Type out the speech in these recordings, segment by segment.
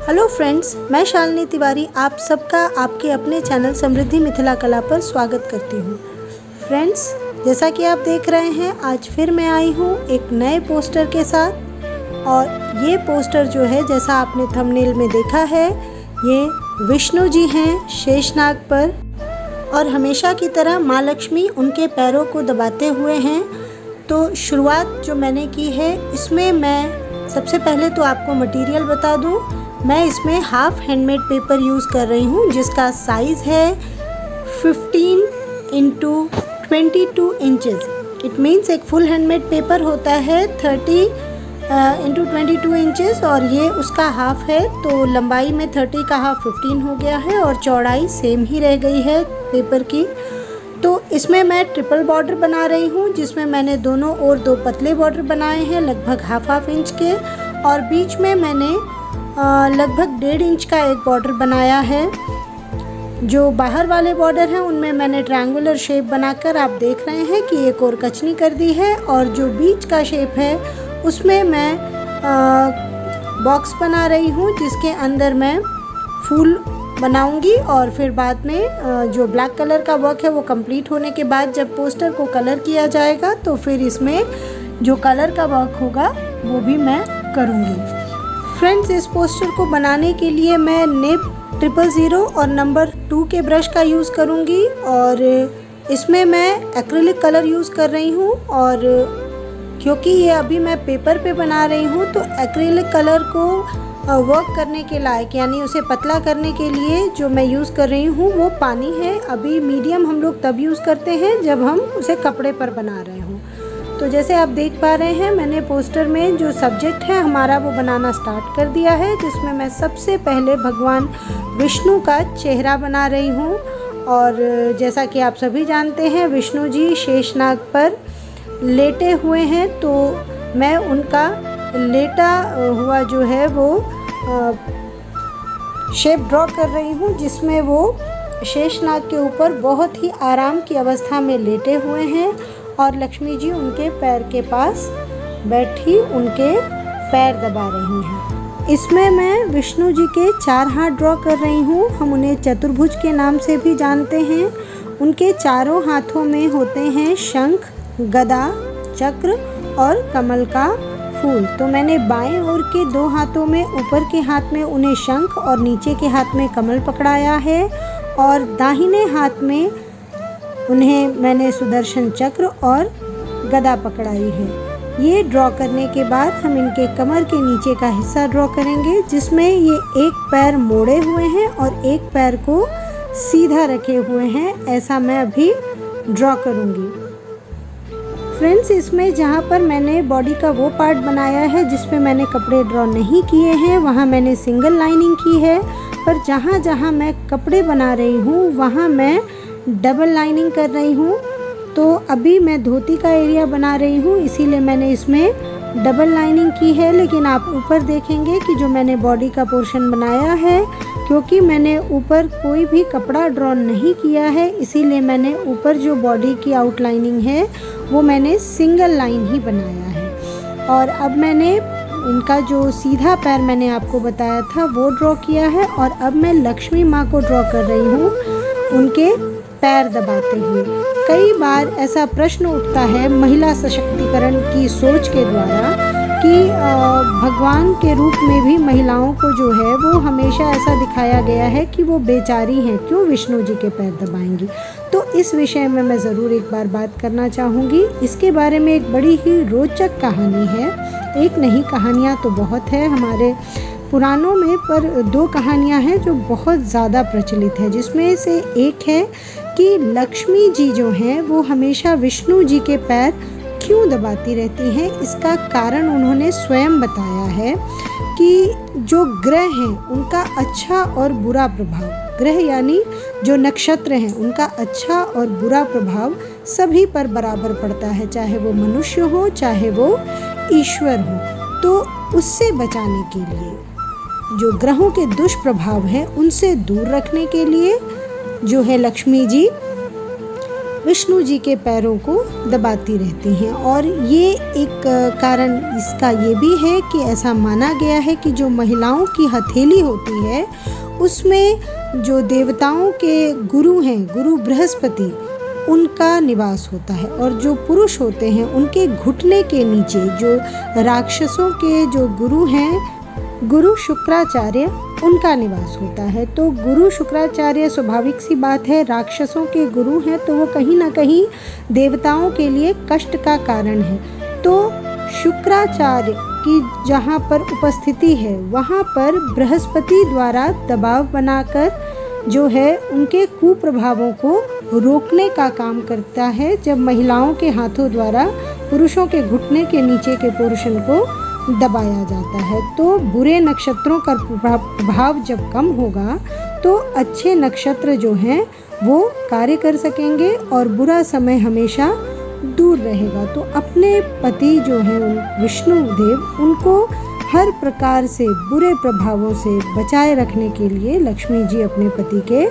Hello friends, मैं शालिनी तिवारी आप सबका आपके अपने चैनल समृद्धि मिथिला कला पर स्वागत करती हूँ। फ्रेंड्स, जैसा कि आप देख रहे हैं, आज फिर मैं आई हूँ एक नए पोस्टर के साथ। और ये पोस्टर जो है, जैसा आपने थंबनेल में देखा है, ये विष्णु जी हैं शेषनाग पर, और हमेशा की तरह माँ लक्ष्मी उनके पैरों को दबाते हुए हैं। तो शुरुआत जो मैंने की है, इसमें मैं सबसे पहले तो आपको मटेरियल बता दूं। मैं इसमें हाफ हैंडमेड पेपर यूज़ कर रही हूं, जिसका साइज़ है 15 × 22 इंचेस। इट मीन्स एक फुल हैंडमेड पेपर होता है 30 × 22 इंचेस, और ये उसका हाफ है। तो लंबाई में 30 का हाफ 15 हो गया है, और चौड़ाई सेम ही रह गई है पेपर की। तो इसमें मैं ट्रिपल बॉर्डर बना रही हूँ, जिसमें मैंने दोनों ओर 2 पतले बॉर्डर बनाए हैं लगभग हाफ इंच के, और बीच में मैंने लगभग 1.5 इंच का एक बॉर्डर बनाया है। जो बाहर वाले बॉर्डर हैं उनमें मैंने ट्रायंगुलर शेप बनाकर, आप देख रहे हैं कि एक और कचनी कर दी है, और जो बीच का शेप है उसमें मैं बॉक्स बना रही हूँ, जिसके अंदर मैं फूल बनाऊंगी। और फिर बाद में जो ब्लैक कलर का वर्क है वो कंप्लीट होने के बाद जब पोस्टर को कलर किया जाएगा, तो फिर इसमें जो कलर का वर्क होगा वो भी मैं करूँगी। फ्रेंड्स, इस पोस्टर को बनाने के लिए मैं निब 000 और नंबर 2 के ब्रश का यूज़ करूँगी, और इसमें मैं एक्रिलिक कलर यूज़ कर रही हूँ। और क्योंकि ये अभी मैं पेपर पे बना रही हूँ, तो एक्रिलिक कलर को वर्क करने के लायक, यानी उसे पतला करने के लिए जो मैं यूज़ कर रही हूँ वो पानी है। अभी मीडियम हम लोग तब यूज़ करते हैं जब हम उसे कपड़े पर बना रहे हों। तो जैसे आप देख पा रहे हैं, मैंने पोस्टर में जो सब्जेक्ट है हमारा वो बनाना स्टार्ट कर दिया है, जिसमें मैं सबसे पहले भगवान विष्णु का चेहरा बना रही हूँ। और जैसा कि आप सभी जानते हैं, विष्णु जी शेषनाग पर लेटे हुए हैं, तो मैं उनका लेटा हुआ जो है वो शेप ड्रॉ कर रही हूँ, जिसमें वो शेषनाग के ऊपर बहुत ही आराम की अवस्था में लेटे हुए हैं, और लक्ष्मी जी उनके पैर के पास बैठी उनके पैर दबा रही हैं। इसमें मैं विष्णु जी के 4 हाथ ड्रॉ कर रही हूँ। हम उन्हें चतुर्भुज के नाम से भी जानते हैं। उनके चारों हाथों में होते हैं शंख, गदा, चक्र और कमल का फूल। तो मैंने बाएं ओर के 2 हाथों में, ऊपर के हाथ में उन्हें शंख और नीचे के हाथ में कमल पकड़ाया है, और दाहिने हाथ में उन्हें मैंने सुदर्शन चक्र और गदा पकड़ाई है। ये ड्रॉ करने के बाद हम इनके कमर के नीचे का हिस्सा ड्रॉ करेंगे, जिसमें ये एक पैर मोड़े हुए हैं और एक पैर को सीधा रखे हुए हैं। ऐसा मैं अभी ड्रॉ करूँगी। फ्रेंड्स, इसमें जहाँ पर मैंने बॉडी का वो पार्ट बनाया है जिसपे मैंने कपड़े ड्रॉ नहीं किए हैं, वहाँ मैंने सिंगल लाइनिंग की है। पर जहाँ जहाँ मैं कपड़े बना रही हूँ वहाँ मैं डबल लाइनिंग कर रही हूँ। तो अभी मैं धोती का एरिया बना रही हूँ, इसीलिए मैंने इसमें डबल लाइनिंग की है। लेकिन आप ऊपर देखेंगे कि जो मैंने बॉडी का पोर्शन बनाया है, क्योंकि मैंने ऊपर कोई भी कपड़ा ड्रॉ नहीं किया है, इसीलिए मैंने ऊपर जो बॉडी की आउटलाइनिंग है वो मैंने सिंगल लाइन ही बनाया है। और अब मैंने इनका जो सीधा पैर मैंने आपको बताया था वो ड्रॉ किया है, और अब मैं लक्ष्मी माँ को ड्रॉ कर रही हूँ उनके पैर दबाते हुए। कई बार ऐसा प्रश्न उठता है महिला सशक्तिकरण की सोच के द्वारा कि भगवान के रूप में भी महिलाओं को जो है वो हमेशा ऐसा दिखाया गया है कि वो बेचारी हैं, क्यों विष्णु जी के पैर दबाएंगी। तो इस विषय में मैं ज़रूर एक बार बात करना चाहूँगी। इसके बारे में एक बड़ी ही रोचक कहानी है। एक नहीं, कहानियाँ तो बहुत है हमारे पुराणों में, पर 2 कहानियाँ हैं जो बहुत ज़्यादा प्रचलित है, जिसमें से एक है कि लक्ष्मी जी जो हैं वो हमेशा विष्णु जी के पैर क्यों दबाती रहती हैं। इसका कारण उन्होंने स्वयं बताया है कि जो ग्रह हैं उनका अच्छा और बुरा प्रभाव, ग्रह यानी जो नक्षत्र हैं उनका अच्छा और बुरा प्रभाव सभी पर बराबर पड़ता है, चाहे वो मनुष्य हो चाहे वो ईश्वर हो। तो उससे बचाने के लिए, जो ग्रहों के दुष्प्रभाव हैं उनसे दूर रखने के लिए जो है लक्ष्मी जी विष्णु जी के पैरों को दबाती रहती हैं। और ये एक कारण इसका ये भी है कि ऐसा माना गया है कि जो महिलाओं की हथेली होती है उसमें जो देवताओं के गुरु हैं, गुरु बृहस्पति, उनका निवास होता है, और जो पुरुष होते हैं उनके घुटने के नीचे जो राक्षसों के जो गुरु हैं, गुरु शुक्राचार्य, उनका निवास होता है। तो गुरु शुक्राचार्य, स्वाभाविक सी बात है, राक्षसों के गुरु हैं तो वो कहीं ना कहीं देवताओं के लिए कष्ट का कारण है। तो शुक्राचार्य की जहाँ पर उपस्थिति है वहाँ पर बृहस्पति द्वारा दबाव बनाकर जो है उनके कुप्रभावों को रोकने का काम करता है, जब महिलाओं के हाथों द्वारा पुरुषों के घुटने के नीचे के पोर्शन को दबाया जाता है। तो बुरे नक्षत्रों का प्रभाव जब कम होगा तो अच्छे नक्षत्र जो हैं वो कार्य कर सकेंगे और बुरा समय हमेशा दूर रहेगा। तो अपने पति जो हैं विष्णु देव, उनको हर प्रकार से बुरे प्रभावों से बचाए रखने के लिए लक्ष्मी जी अपने पति के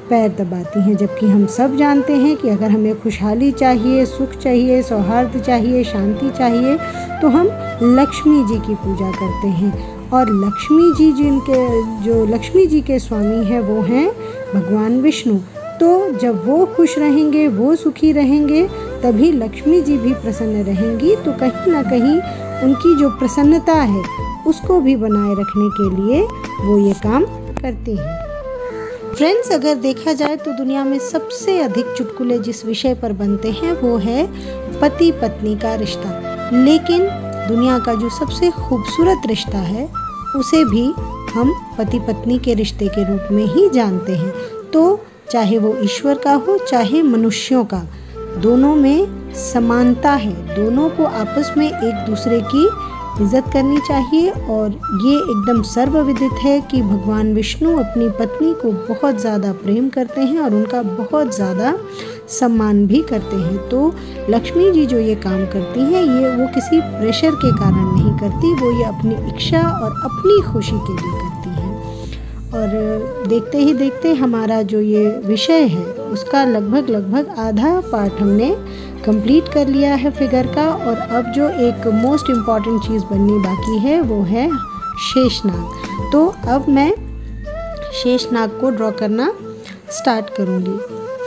पैर दबाती हैं। जबकि हम सब जानते हैं कि अगर हमें खुशहाली चाहिए, सुख चाहिए, सौहार्द चाहिए, शांति चाहिए, तो हम लक्ष्मी जी की पूजा करते हैं। और लक्ष्मी जी जिनके जो लक्ष्मी जी के स्वामी हैं वो हैं भगवान विष्णु। तो जब वो खुश रहेंगे, वो सुखी रहेंगे, तभी लक्ष्मी जी भी प्रसन्न रहेंगी। तो कहीं ना कहीं उनकी जो प्रसन्नता है उसको भी बनाए रखने के लिए वो ये काम करती हैं। फ्रेंड्स, अगर देखा जाए तो दुनिया में सबसे अधिक चुटकुले जिस विषय पर बनते हैं वो है पति पत्नी का रिश्ता, लेकिन दुनिया का जो सबसे खूबसूरत रिश्ता है उसे भी हम पति पत्नी के रिश्ते के रूप में ही जानते हैं। तो चाहे वो ईश्वर का हो चाहे मनुष्यों का, दोनों में समानता है, दोनों को आपस में एक दूसरे की इज्जत करनी चाहिए। और ये एकदम सर्वविदित है कि भगवान विष्णु अपनी पत्नी को बहुत ज़्यादा प्रेम करते हैं और उनका बहुत ज़्यादा सम्मान भी करते हैं। तो लक्ष्मी जी जो ये काम करती हैं ये वो किसी प्रेशर के कारण नहीं करती, वो ये अपनी इच्छा और अपनी खुशी के लिए करती हैं। और देखते ही देखते हमारा जो ये विषय है उसका लगभग आधा पार्ट हमने कंप्लीट कर लिया है फिगर का। और अब जो एक मोस्ट इम्पॉर्टेंट चीज़ बननी बाकी है वो है शेषनाग। तो अब मैं शेषनाग को ड्रॉ करना स्टार्ट करूँगी।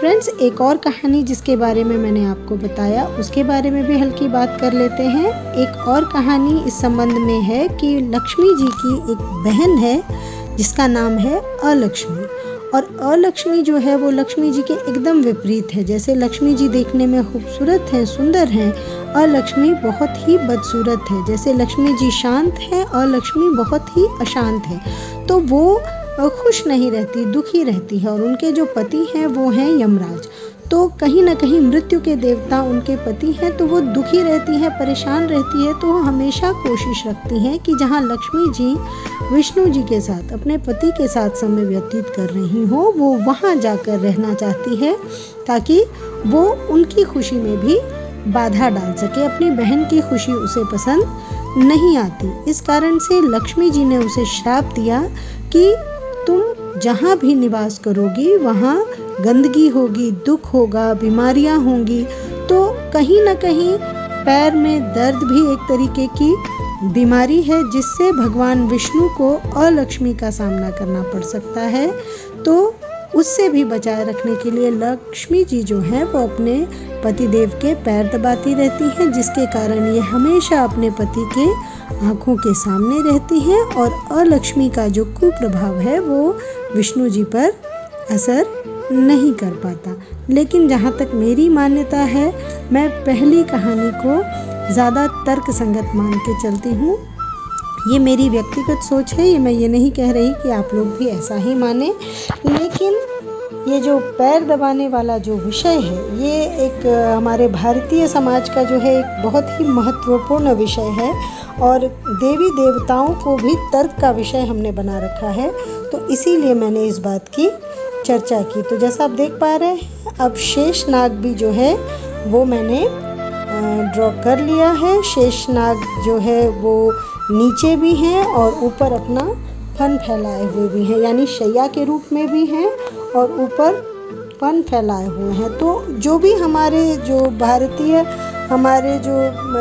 फ्रेंड्स, एक और कहानी जिसके बारे में मैंने आपको बताया उसके बारे में भी हल्की बात कर लेते हैं। एक और कहानी इस संबंध में है कि लक्ष्मी जी की एक बहन है जिसका नाम है अलक्ष्मी। और अलक्ष्मी जो है वो लक्ष्मी जी के एकदम विपरीत है। जैसे लक्ष्मी जी देखने में खूबसूरत हैं, सुंदर हैं, अलक्ष्मी बहुत ही बदसूरत है। जैसे लक्ष्मी जी शांत हैं, अलक्ष्मी बहुत ही अशांत है। तो वो खुश नहीं रहती, दुखी रहती है। और उनके जो पति हैं वो हैं यमराज। तो कहीं ना कहीं मृत्यु के देवता उनके पति हैं, तो वो दुखी रहती है, परेशान रहती है। तो वो हमेशा कोशिश रखती हैं कि जहाँ लक्ष्मी जी विष्णु जी के साथ, अपने पति के साथ समय व्यतीत कर रही हो, वो वहाँ जाकर रहना चाहती है ताकि वो उनकी खुशी में भी बाधा डाल सके। अपनी बहन की खुशी उसे पसंद नहीं आती। इस कारण से लक्ष्मी जी ने उसे श्राप दिया कि तुम जहाँ भी निवास करोगी वहाँ गंदगी होगी, दुख होगा, बीमारियाँ होंगी। तो कहीं ना कहीं पैर में दर्द भी एक तरीके की बीमारी है जिससे भगवान विष्णु को अलक्ष्मी का सामना करना पड़ सकता है। तो उससे भी बचाए रखने के लिए लक्ष्मी जी जो हैं वो अपने पतिदेव के पैर दबाती रहती हैं, जिसके कारण ये हमेशा अपने पति के आँखों के सामने रहती हैं और अलक्ष्मी का जो कुप्रभाव है वो विष्णु जी पर असर नहीं कर पाता। लेकिन जहाँ तक मेरी मान्यता है, मैं पहली कहानी को ज़्यादा तर्क संगत मान के चलती हूँ। ये मेरी व्यक्तिगत सोच है, ये मैं ये नहीं कह रही कि आप लोग भी ऐसा ही माने। लेकिन ये जो पैर दबाने वाला जो विषय है ये एक हमारे भारतीय समाज का जो है एक बहुत ही महत्वपूर्ण विषय है और देवी देवताओं को भी तर्क का विषय हमने बना रखा है। तो इसीलिए मैंने इस बात की चर्चा की। तो जैसा आप देख पा रहे हैं, अब शेषनाग भी जो है वो मैंने ड्रॉ कर लिया है। शेषनाग जो है वो नीचे भी हैं और ऊपर अपना फन फैलाए हुए भी हैं, यानी शैया के रूप में भी हैं और ऊपर पन फैलाए हुए हैं। तो जो भी हमारे जो भारतीय हमारे जो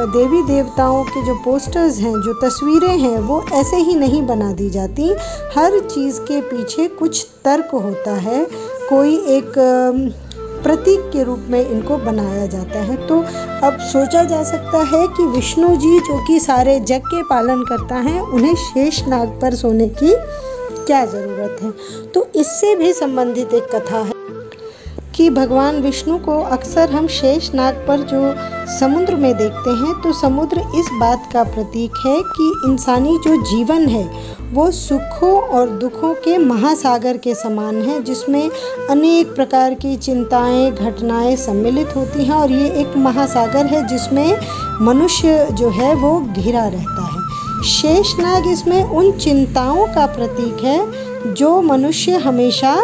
देवी देवताओं के जो पोस्टर्स हैं, जो तस्वीरें हैं, वो ऐसे ही नहीं बना दी जाती। हर चीज़ के पीछे कुछ तर्क होता है, कोई एक प्रतीक के रूप में इनको बनाया जाता है। तो अब सोचा जा सकता है कि विष्णु जी जो कि सारे जग के पालन करता है, उन्हें शेषनाग पर सोने की क्या ज़रूरत है। तो इससे भी संबंधित एक कथा है कि भगवान विष्णु को अक्सर हम शेषनाग पर जो समुद्र में देखते हैं, तो समुद्र इस बात का प्रतीक है कि इंसानी जो जीवन है वो सुखों और दुखों के महासागर के समान है, जिसमें अनेक प्रकार की चिंताएं, घटनाएं सम्मिलित होती हैं। और ये एक महासागर है जिसमें मनुष्य जो है वो घिरा रहता है। शेषनाग इसमें उन चिंताओं का प्रतीक है जो मनुष्य हमेशा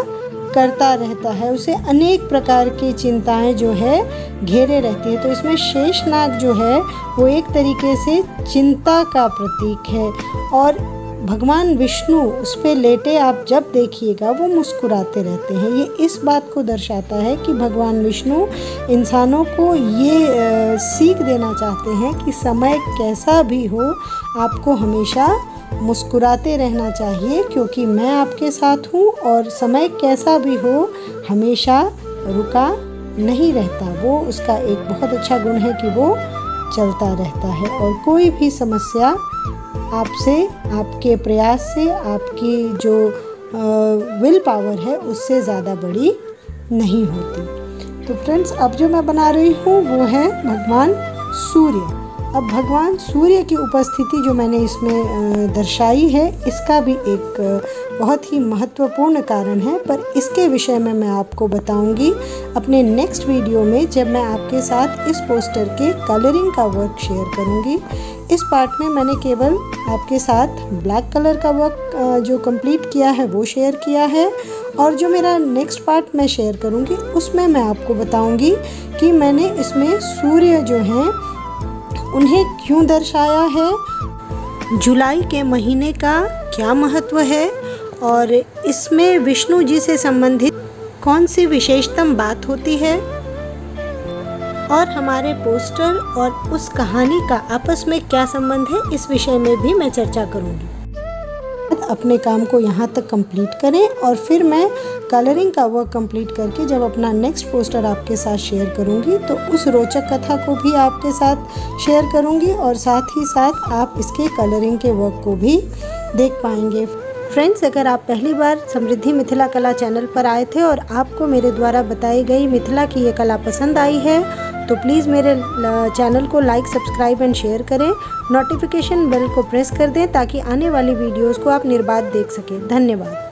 करता रहता है, उसे अनेक प्रकार की चिंताएं जो है घेरे रहती है। तो इसमें शेषनाग जो है वो एक तरीके से चिंता का प्रतीक है। और भगवान विष्णु उस पे लेटे आप जब देखिएगा वो मुस्कुराते रहते हैं। ये इस बात को दर्शाता है कि भगवान विष्णु इंसानों को ये सीख देना चाहते हैं कि समय कैसा भी हो, आपको हमेशा मुस्कुराते रहना चाहिए, क्योंकि मैं आपके साथ हूँ और समय कैसा भी हो हमेशा रुका नहीं रहता। वो उसका एक बहुत अच्छा गुण है कि वो चलता रहता है और कोई भी समस्या आपसे, आपके प्रयास से, आपकी जो विल पावर है उससे ज़्यादा बड़ी नहीं होती। तो फ्रेंड्स, अब जो मैं बना रही हूँ वो है भगवान सूर्य। अब भगवान सूर्य की उपस्थिति जो मैंने इसमें दर्शाई है, इसका भी एक बहुत ही महत्वपूर्ण कारण है, पर इसके विषय में मैं आपको बताऊंगी अपने नेक्स्ट वीडियो में, जब मैं आपके साथ इस पोस्टर के कलरिंग का वर्क शेयर करूंगी। इस पार्ट में मैंने केवल आपके साथ ब्लैक कलर का वर्क जो कंप्लीट किया है वो शेयर किया है, और जो मेरा नेक्स्ट पार्ट मैं शेयर करूंगी उसमें मैं आपको बताऊंगी कि मैंने इसमें सूर्य जो हैं उन्हें क्यों दर्शाया है, जुलाई के महीने का क्या महत्व है, और इसमें विष्णु जी से संबंधित कौन सी विशेषतम बात होती है, और हमारे पोस्टर और उस कहानी का आपस में क्या संबंध है, इस विषय में भी मैं चर्चा करूंगी। अपने काम को यहाँ तक कंप्लीट करें और फिर मैं कलरिंग का वर्क कंप्लीट करके जब अपना नेक्स्ट पोस्टर आपके साथ शेयर करूँगी तो उस रोचक कथा को भी आपके साथ शेयर करूँगी, और साथ ही साथ आप इसके कलरिंग के वर्क को भी देख पाएंगे। फ्रेंड्स, अगर आप पहली बार समृद्धि मिथिला कला चैनल पर आए थे और आपको मेरे द्वारा बताई गई मिथिला की ये कला पसंद आई है, तो प्लीज़ मेरे चैनल को लाइक, सब्सक्राइब एंड शेयर करें। नोटिफिकेशन बेल को प्रेस कर दें ताकि आने वाली वीडियोस को आप निर्बाध देख सकें। धन्यवाद।